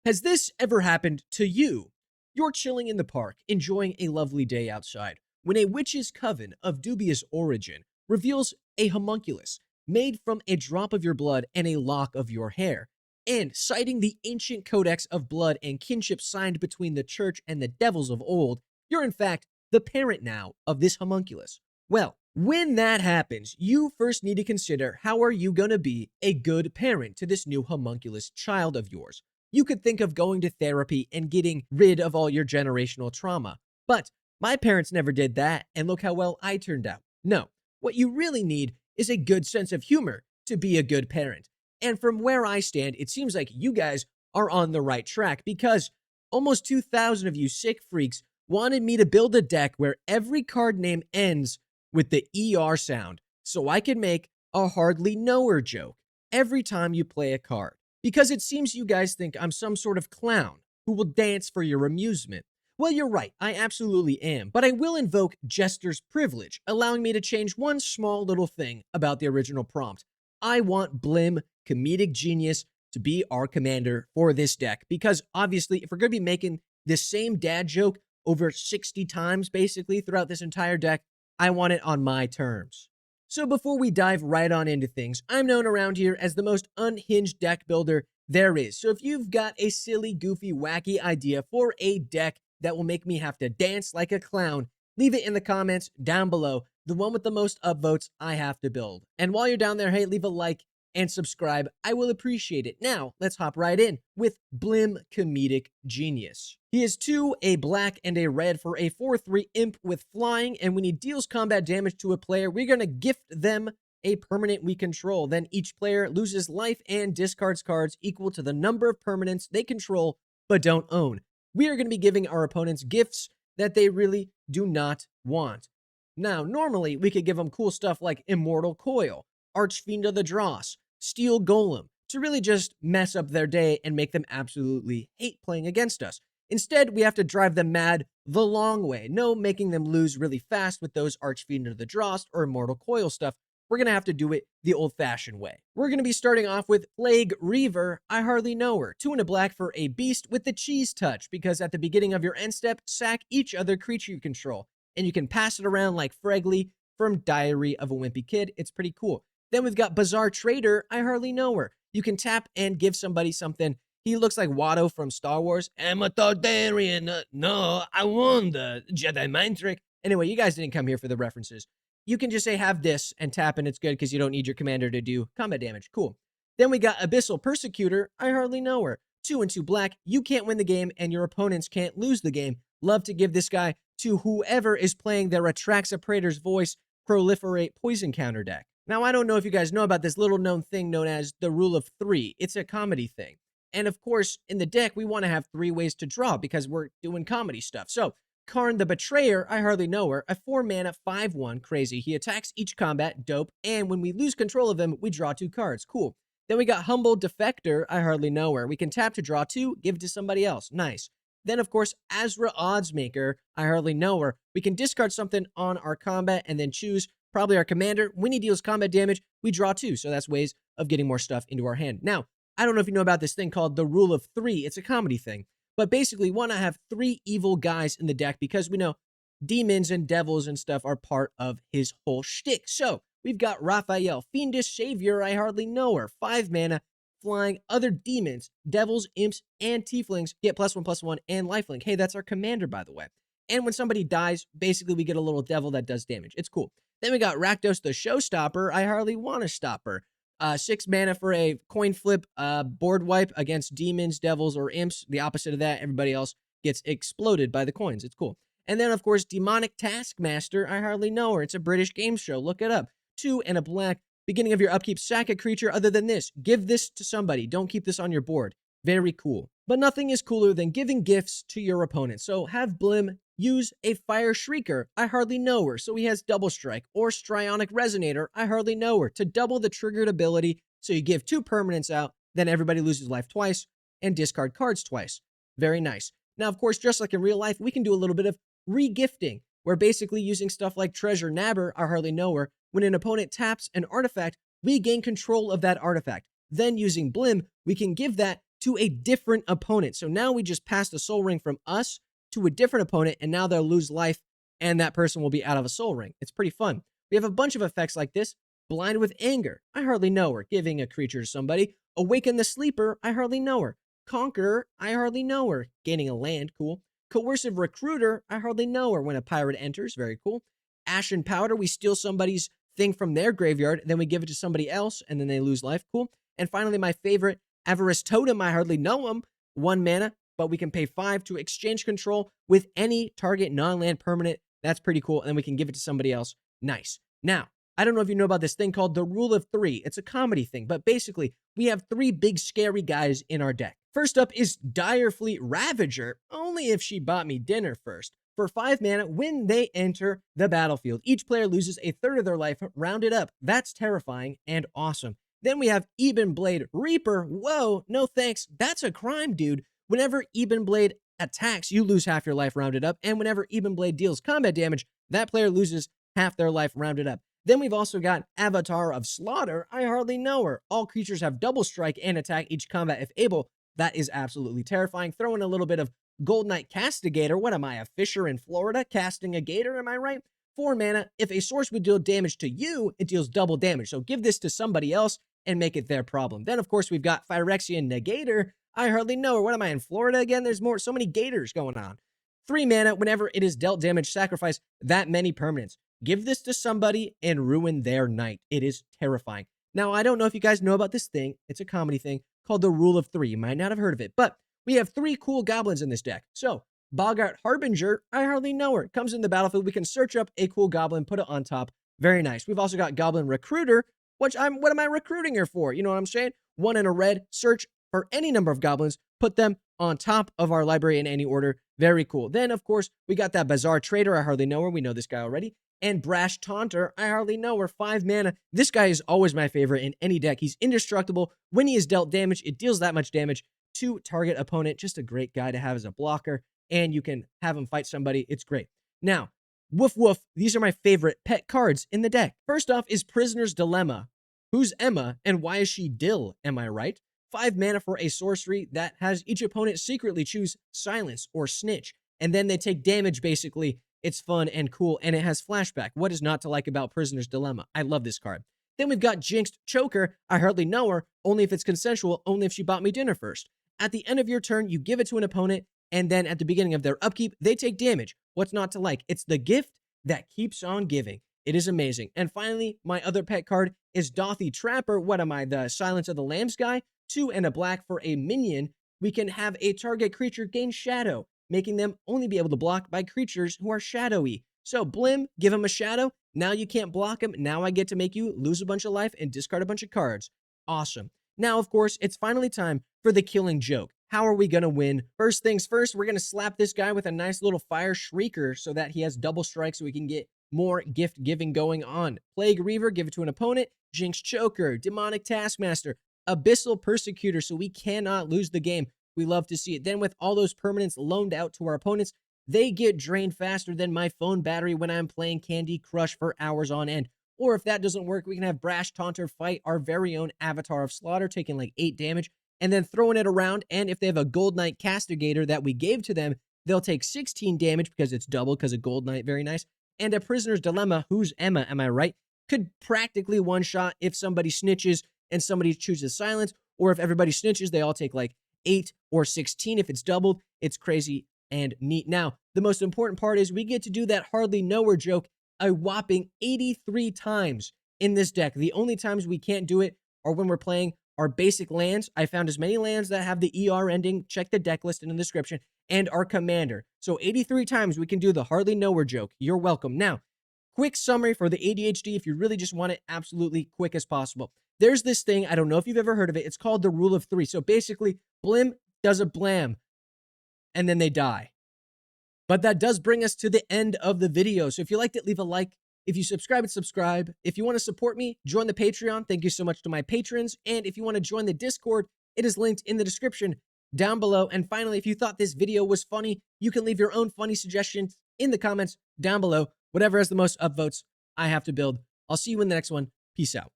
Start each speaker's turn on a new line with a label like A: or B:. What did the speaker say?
A: Has this ever happened to you? You're chilling in the park, enjoying a lovely day outside, when a witch's coven of dubious origin reveals a homunculus made from a drop of your blood and a lock of your hair. And citing the ancient codex of blood and kinship signed between the church and the devils of old, you're in fact the parent now of this homunculus. Well, when that happens, you first need to consider how are you going to be a good parent to this new homunculus child of yours. You could think of going to therapy and getting rid of all your generational trauma. But my parents never did that, and look how well I turned out. No, what you really need is a good sense of humor to be a good parent. And from where I stand, it seems like you guys are on the right track because almost 2,000 of you sick freaks wanted me to build a deck where every card name ends with the ER sound so I can make a hardly knower joke every time you play a card. Because it seems you guys think I'm some sort of clown who will dance for your amusement. Well, you're right, I absolutely am, but I will invoke Jester's privilege, allowing me to change one small little thing about the original prompt. I want Blim, Comedic Genius, to be our commander for this deck, because obviously, if we're going to be making the same dad joke over 60 times, basically, throughout this entire deck, I want it on my terms. So before we dive right on into things, I'm known around here as the most unhinged deck builder there is. So if you've got a silly, goofy, wacky idea for a deck that will make me have to dance like a clown, leave it in the comments down below. The one with the most upvotes I have to build. And while you're down there, hey, leave a like and subscribe. I will appreciate it. Now, let's hop right in with Blim Comedic Genius. He is 2, a black and a red for a 4/3 imp with flying, and when he deals combat damage to a player, we're going to gift them a permanent we control. Then each player loses life and discards cards equal to the number of permanents they control but don't own. We are going to be giving our opponents gifts that they really do not want. Now, normally, we could give them cool stuff like Immortal Coil, Archfiend of the Dross, Steel Golem, to really just mess up their day and make them absolutely hate playing against us. Instead, we have to drive them mad the long way. No making them lose really fast with those Archfiend of the Dross or Immortal Coil stuff. We're going to have to do it the old-fashioned way. We're going to be starting off with Plague Reaver, I Hardly Know Her. 2 and a black for a beast with the cheese touch, because at the beginning of your end step, sack each other creature you control. And you can pass it around like Fregley from Diary of a Wimpy Kid. It's pretty cool. Then we've got Bizarre Trader, I Hardly Know Her. You can tap and give somebody something. He looks like Watto from Star Wars. I'm a Targaryen. No, I won the Jedi mind trick. Anyway, you guys didn't come here for the references. You can just say have this and tap and it's good because you don't need your commander to do combat damage. Cool. Then we got Abyssal Persecutor, I Hardly Know Her. 2 and 2 black. You can't win the game and your opponents can't lose the game. Love to give this guy to whoever is playing their Atraxa Praetor's Voice Proliferate Poison counter deck. Now, I don't know if you guys know about this little known thing known as the Rule of 3. It's a comedy thing. And of course, in the deck, we want to have 3 ways to draw because we're doing comedy stuff. So, Karn the Betrayer, I Hardly Know Her, a 4-mana 5/1, crazy. He attacks each combat, dope, and when we lose control of him, we draw 2 cards, cool. Then we got Humble Defector, I Hardly Know Her. We can tap to draw 2, give it to somebody else, nice. Then, of course, Azra Oddsmaker, I Hardly Know Her. We can discard something on our combat and then choose probably our commander. When he deals combat damage, we draw 2, so that's ways of getting more stuff into our hand. Now, I don't know if you know about this thing called the Rule of 3. It's a comedy thing. But basically, we want to have 3 evil guys in the deck because we know demons and devils and stuff are part of his whole shtick. So, we've got Raphael, Fiendish Savior, I Hardly Know Her. 5 mana, flying other demons, devils, imps, and tieflings get +1/+1 and lifelink. Hey, that's our commander, by the way. And when somebody dies, basically we get a little devil that does damage. It's cool. Then we got Rakdos the Showstopper, I Hardly Want to Stop Her. 6 mana for a coin flip board wipe against demons, devils, or imps. The opposite of that, everybody else gets exploded by the coins. It's cool. And then, of course, Demonic Taskmaster, I Hardly Know Her. It's a British game show. Look it up. 2 and a black. Beginning of your upkeep, sack a creature other than this. Give this to somebody. Don't keep this on your board. Very cool. But nothing is cooler than giving gifts to your opponent. So have Blim use a Fire Shrieker, I Hardly Know Her, so he has Double Strike, or Strionic Resonator, I Hardly Know Her, to double the triggered ability, so you give 2 permanents out, then everybody loses life twice, and discard cards twice. Very nice. Now, of course, just like in real life, we can do a little bit of re-gifting, where basically using stuff like Treasure Nabber, I Hardly Know Her, when an opponent taps an artifact, we gain control of that artifact. Then using Blim, we can give that to a different opponent. So now we just passed a soul ring from us to a different opponent, and now they'll lose life, and that person will be out of a soul ring. It's pretty fun. We have a bunch of effects like this. Blind with anger, I hardly know her, giving a creature to somebody. Awaken the sleeper, I hardly know her. Conqueror, I hardly know her, gaining a land, cool. Coercive recruiter, I hardly know her when a pirate enters, very cool. Ashen powder, we steal somebody's thing from their graveyard, then we give it to somebody else, and then they lose life, cool. And finally, my favorite, Avarice Totem, I hardly know him, 1 mana, but we can pay 5 to exchange control with any target non-land permanent. That's pretty cool, and then we can give it to somebody else. Nice. Now, I don't know if you know about this thing called the Rule of 3. It's a comedy thing, but basically, we have 3 big scary guys in our deck. First up is Direfleet Ravager, only if she bought me dinner first. For 5 mana, when they enter the battlefield, each player loses a third of their life, rounded up. That's terrifying and awesome. Then we have Ebon Blade Reaper. Whoa, no thanks. That's a crime, dude. Whenever Ebon Blade attacks, you lose half your life rounded up, and whenever Ebon Blade deals combat damage, that player loses half their life rounded up. Then we've also got Avatar of Slaughter. I hardly know her. All creatures have double strike and attack each combat if able. That is absolutely terrifying. Throw in a little bit of Gold Knight Castigator. What am I, a fisher in Florida casting a gator, am I right? 4 mana. If a source would deal damage to you, it deals double damage. So give this to somebody else and make it their problem. Then, of course, we've got Phyrexian Negator. I hardly know her. What am I, in Florida again? There's so many gators going on. 3 mana. Whenever it is dealt damage, sacrifice that many permanents. Give this to somebody and ruin their night. It is terrifying. Now, I don't know if you guys know about this thing. It's a comedy thing called the Rule of 3. You might not have heard of it, but we have 3 cool goblins in this deck. So, Boggart Harbinger, I hardly know her. Comes in the battlefield. We can search up a cool goblin, put it on top. Very nice. We've also got Goblin Recruiter, what am I recruiting her for? You know what I'm saying? 1 in a red, search for any number of goblins, put them on top of our library in any order. Very cool. Then, of course, we got that Bazaar Trader. I hardly know her. We know this guy already. And Brash Taunter, I hardly know her. 5 mana. This guy is always my favorite in any deck. He's indestructible. When he is dealt damage, it deals that much damage to target opponent. Just a great guy to have as a blocker. And you can have him fight somebody. It's great. Now, woof woof, these are my favorite pet cards in the deck. First off is Prisoner's Dilemma. Who's Emma and why is she Dill, am I right? 5 mana for a sorcery that has each opponent secretly choose Silence or Snitch. And then they take damage, basically. It's fun and cool, and it has flashback. What is not to like about Prisoner's Dilemma? I love this card. Then we've got Jinxed Choker. I hardly know her, only if it's consensual, only if she bought me dinner first. At the end of your turn, you give it to an opponent, and then at the beginning of their upkeep, they take damage. What's not to like? It's the gift that keeps on giving. It is amazing. And finally, my other pet card is Dothy Trapper. What am I, the Silence of the Lambs guy? 2 and a black for a minion. We can have a target creature gain shadow, making them only be able to block by creatures who are shadowy. So Blim, give him a shadow. Now you can't block him. Now I get to make you lose a bunch of life and discard a bunch of cards. Awesome. Now, of course, it's finally time for the killing joke. How are we going to win? First things first, we're going to slap this guy with a nice little Fire Shrieker so that he has double strike so we can get more gift giving going on. Plague Reaver, give it to an opponent. Jinx Choker, Demonic Taskmaster, Abyssal Persecutor so we cannot lose the game. We love to see it. Then with all those permanents loaned out to our opponents, they get drained faster than my phone battery when I'm playing Candy Crush for hours on end. Or if that doesn't work, we can have Brash Taunter fight our very own Avatar of Slaughter, taking like 8 damage, and then throwing it around. And if they have a Gold Knight Castigator that we gave to them, they'll take 16 damage because it's double because of Gold Knight. Very nice. And a Prisoner's Dilemma, who's Emma, am I right? Could practically one-shot if somebody snitches and somebody chooses Silence, or if everybody snitches, they all take like 8 or 16. If it's doubled, it's crazy and neat. Now, the most important part is we get to do that hardly know her joke a whopping 83 times in this deck. The only times we can't do it are when we're playing our basic lands. I found as many lands that have the ER ending. Check the deck list in the description. And our commander. So 83 times we can do the hardly know her joke. You're welcome. Now, quick summary for the ADHD if you really just want it absolutely quick as possible. There's this thing, I don't know if you've ever heard of it. It's called the Rule of 3. So basically, Blim does a blam, and then they die. But that does bring us to the end of the video. So if you liked it, leave a like. If you subscribe. If you want to support me, join the Patreon. Thank you so much to my patrons. And if you want to join the Discord, it is linked in the description down below. And finally, if you thought this video was funny, you can leave your own funny suggestions in the comments down below. Whatever has the most upvotes, I have to build. I'll see you in the next one. Peace out.